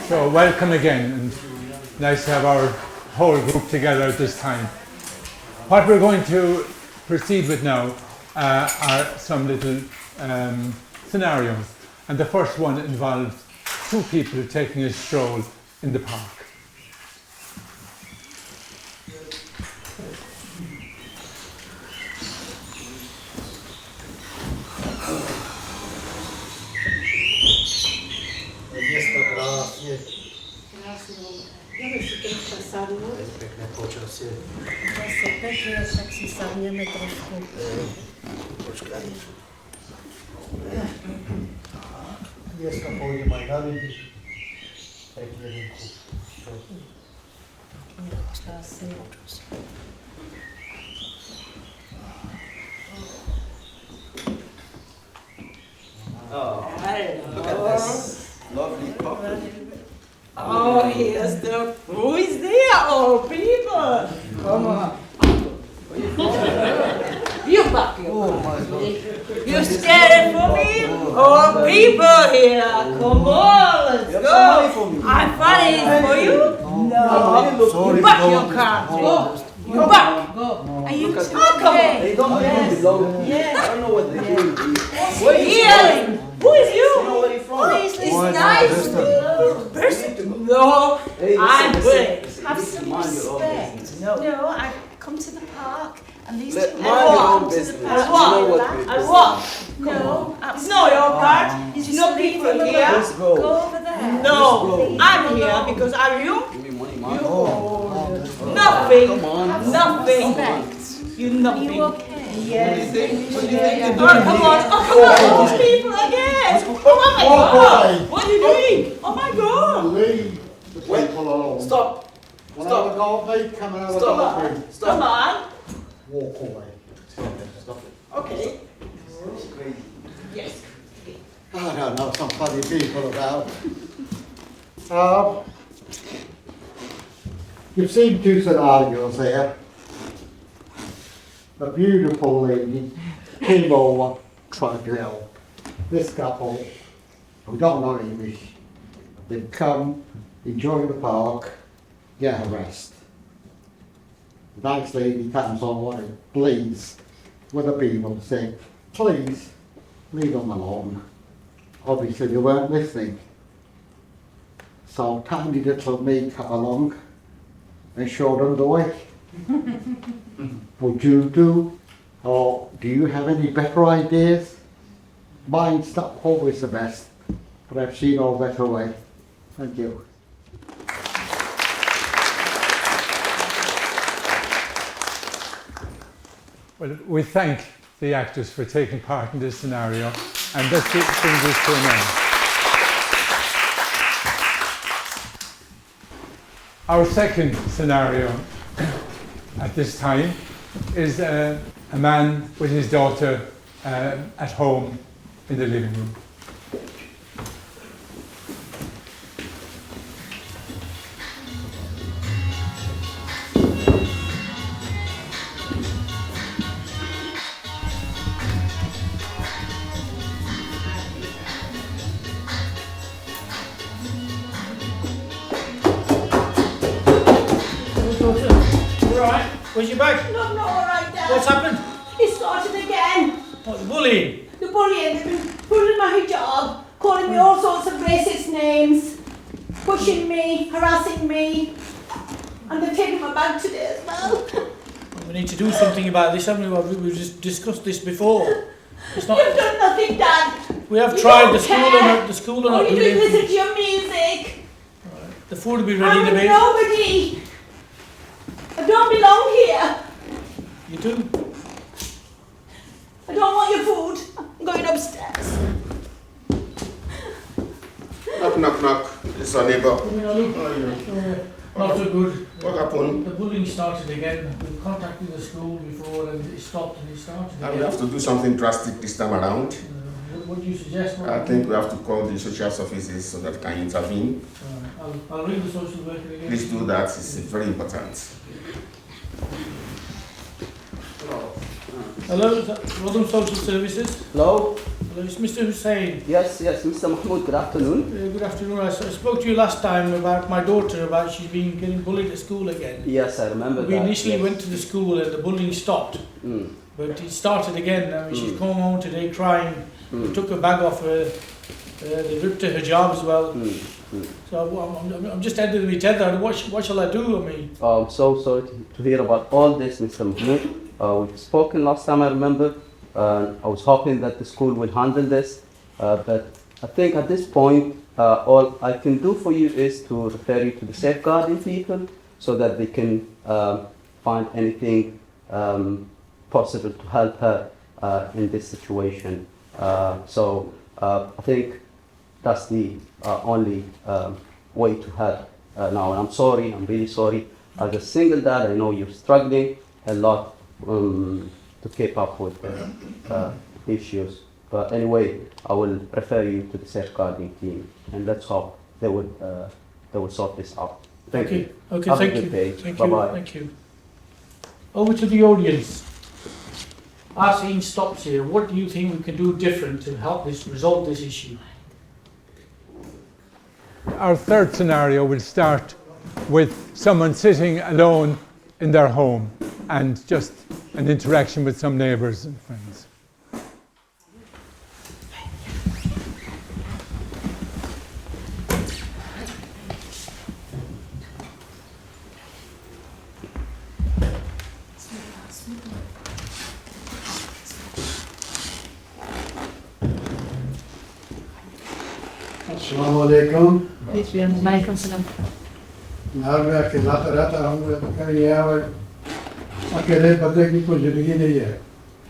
So welcome again, and nice to have our whole group together at this time. What we're going to proceed with now are some little scenarios, and the first one involves two people taking a stroll in the park. Pekné počasie. Zase pekné, tak si sadneme trošku. Počkaj. Dneska pôjdem aj na ryby. Pekne rybku. Počasie. Oh, look at this lovely puppy. Oh, here's the, who is there? Oh, people! Come on. You back your Oh my God. You scared for me? Oh, people here! Come on, let's You have go! some money for me. I'm funny for you? No. Sorry, You back no. your car. No. Go. You back. Are you Look at Oh, come on. They don't Yes. belong. Yes. I don't know what they're doing. Where is you? Who is you? You know where you're from? It's Why not? nice. Person. No, Hey, I'm listen, good. listen, have listen, some mind your own respect? business. No, I come to the park and these Let- two mind your own come to the business. park. And what? You know what And business. what? No, It's not your part. It's Just not leave people them here. alone. Let's go. Go over there. No, I'm here because are you? Give me money, man. Nothing. Come on. Nothing. Respect. You Are nothing. you okay? Yes. What do you think you're Oh, doing come here? on. Oh, come on. These people again. Oh, my God. What are you doing? Oh, my God. Leave the Wait. people alone. Stop. When Stop. I have a go at me, come and have a Stop. go at me. Come Stop. on. Walk away. Stop it. Okay. It's crazy. Yes. I don't know, some funny people about. You've seen two scenarios here. A beautiful lady came over, tried to help. This couple, who don't know English, they've come, enjoy the park, get a rest. The nice lady comes over and pleads with the people, saying, please, leave them alone. Obviously they weren't listening. So tiny little me come along and showed them the way. Would you do, or do you have any better ideas? Mine's not always the best, but I've seen no better way. Thank you. Well, we thank the actors for taking part in this scenario, and let's bring this to an end. Our second scenario at this time is a man with his daughter at home in the living room. Right, where's your bag? No, I'm not all right, Dad. What's happened? It started again. What, the bullying? The bullying, they've been pulling my hijab, calling me all sorts of racist names, pushing me, harassing me, and they've taken my bag today as well. We need to do something about this, haven't we? We've just discussed this before. It's not. You've done nothing, Dad. We have You tried. don't The school care. are not. The school are All not you do is doing listen it. to your music. The food will be ready in a I'm bit. nobody. I don't belong here. You do. I don't want your food. I'm going upstairs. Knock, knock, knock. It's our neighbor. Not so good. What happened? The bullying started again. We've contacted the school before and it stopped and it started And again. we have to do something drastic this time around. What do you suggest? I think we have to call the social services so that can intervene. I'll ring the social worker again. Please do that. It's very important. Hello, is that Rotherham Social Services? Hello? Hello, it's Mr. Hussain. Yes, Mr. Mahmoud, good afternoon. Good afternoon. I spoke to you last time about my daughter, about she's been getting bullied at school again. Yes, I remember We that. initially yes. went to the school and the bullying stopped, Mm. but it started again. I mean, she's Mm. come home today crying. They Mm. took her bag off her. They ripped her hijab as well. Mm. Mm. So I'm just ending my tether. What shall I do? I mean, I'm so sorry to hear about all this, Mr. Mahmoud. We've spoken last time, I remember. I was hoping that the school would handle this, but I think at this point, all I can do for you is to refer you to the safeguarding people so that they can find anything possible to help her in this situation. I think that's the only way to help now. And I'm sorry, I'm really sorry. As a single dad, I know you're struggling a lot to keep up with the issues. But anyway, I will refer you to the safeguarding team, and let's hope they will sort this out. Thank you. Okay, Have a thank good you. day. Thank Bye-bye. you. Thank you. Over to the audience. Our scene stops here. What do you think we can do different to help resolve this issue? Our third scenario will start with someone sitting alone in their home and just an interaction with some neighbours and friends. अस्सलाम वालेकुम Alaikum salam. यार मैं अकेला तो रहता हूँ लेकिन ये है अकेले बंदे की कोई जिंदगी नहीं है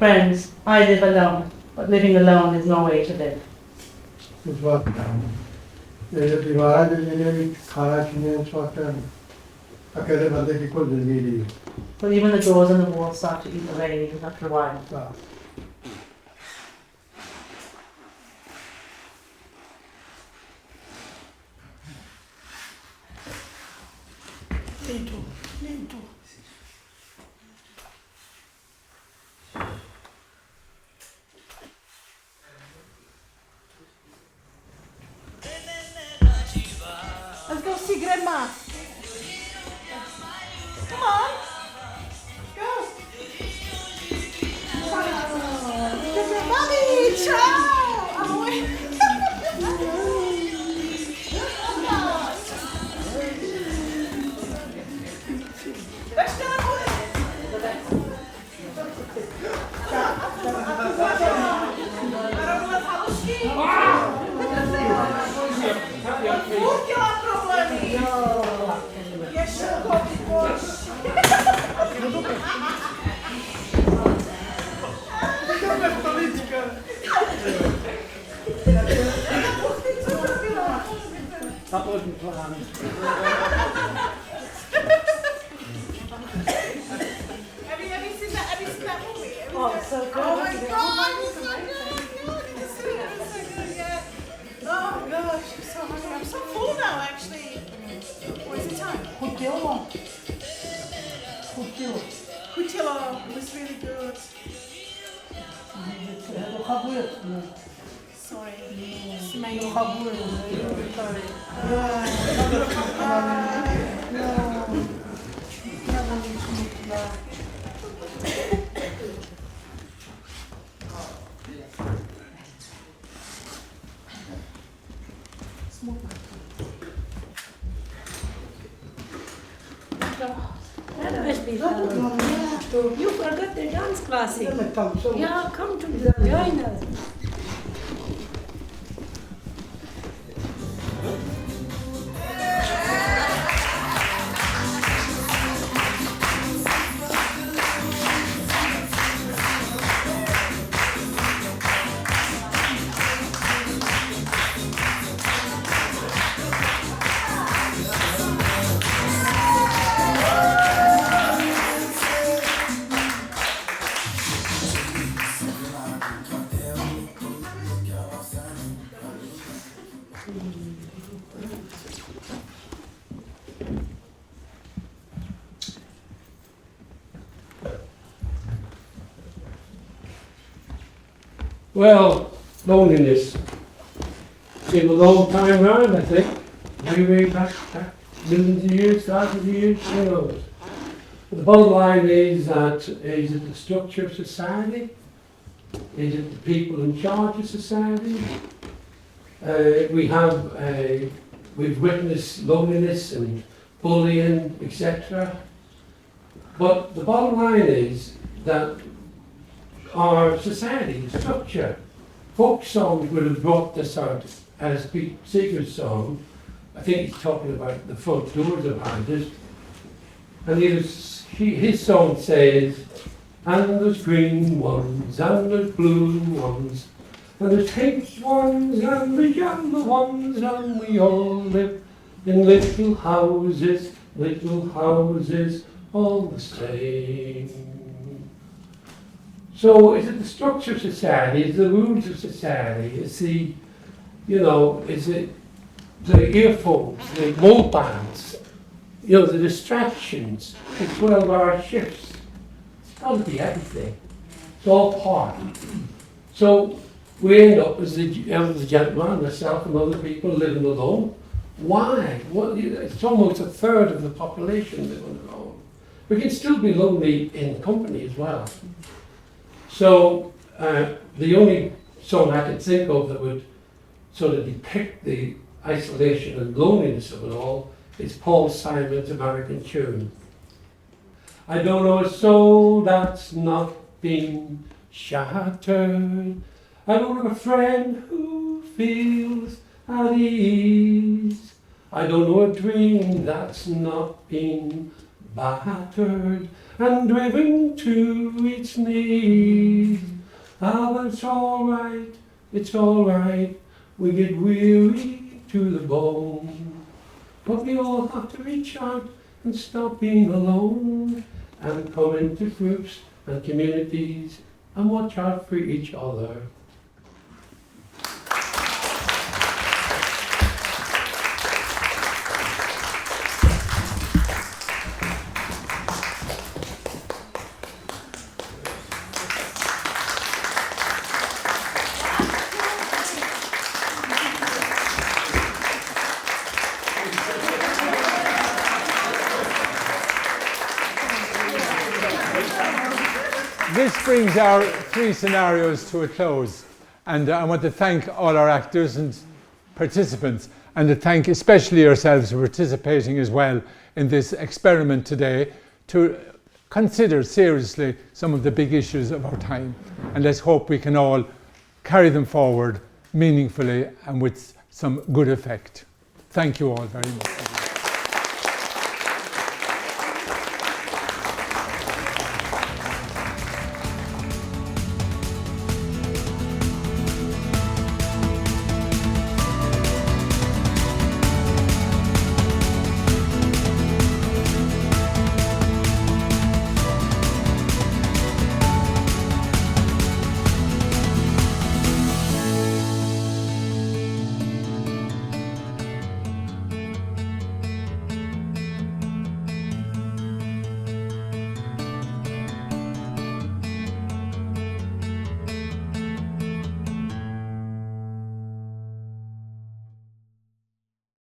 Friends, I live alone, but living alone is no way to live. इस वक्त ये जो दीवार है ये भी खाना पीने इस वक्त अकेले बंदे की कोई जिंदगी नहीं है But even the doors and the walls start to eat away after a while. Let's go see Grandma. Come on. Go. Mommy, ciao. That wasn't planned. Have you seen that movie? Oh, it's so good. Oh my God, it's so good. Did you see it? It's so good, yeah. Oh gosh, I'm so hungry. I'm so full now, actually. What is the time? Kutilo. Kutilo. It was really good. Sorry. You forgot the dance class. Yeah, come to join us. Well, loneliness. Been a long time around, I think. Way back, millions of years, thousands of years, who knows. But the bottom line is that, is it the structure of society? Is it the people in charge of society? We've witnessed loneliness and bullying, etc. But the bottom line is that our society structure, folk songs would have brought this out as Pete Seeger's song. I think he's talking about the front doors of houses. And his song says, and there's green ones, and there's blue ones, and there's pink ones, and there's yellow ones, and we all live in little houses, all the same. So is it the structure of society, is it the rules of society, is the, is it the earphones, the mobiles, the distractions, the 12-hour shifts? It's got to be everything. It's all part. So we end up as the gentleman, myself and other people living alone. Why? It's almost a third of the population living alone. We can still be lonely in company as well. So the only song I can think of that would sort of depict the isolation and loneliness of it all is Paul Simon's American Tune. I don't know a soul that's not been shattered. I don't know a friend who feels at ease. I don't know a dream that's not been battered and driven to its knees. Ah, but it's all right, we get weary to the bone. But we all have to reach out and stop being alone and come into groups and communities and watch out for each other. This brings our 3 scenarios to a close, and I want to thank all our actors and participants, and to thank especially yourselves for participating as well in this experiment today to consider seriously some of the big issues of our time, and let's hope we can all carry them forward meaningfully and with some good effect. Thank you all very much.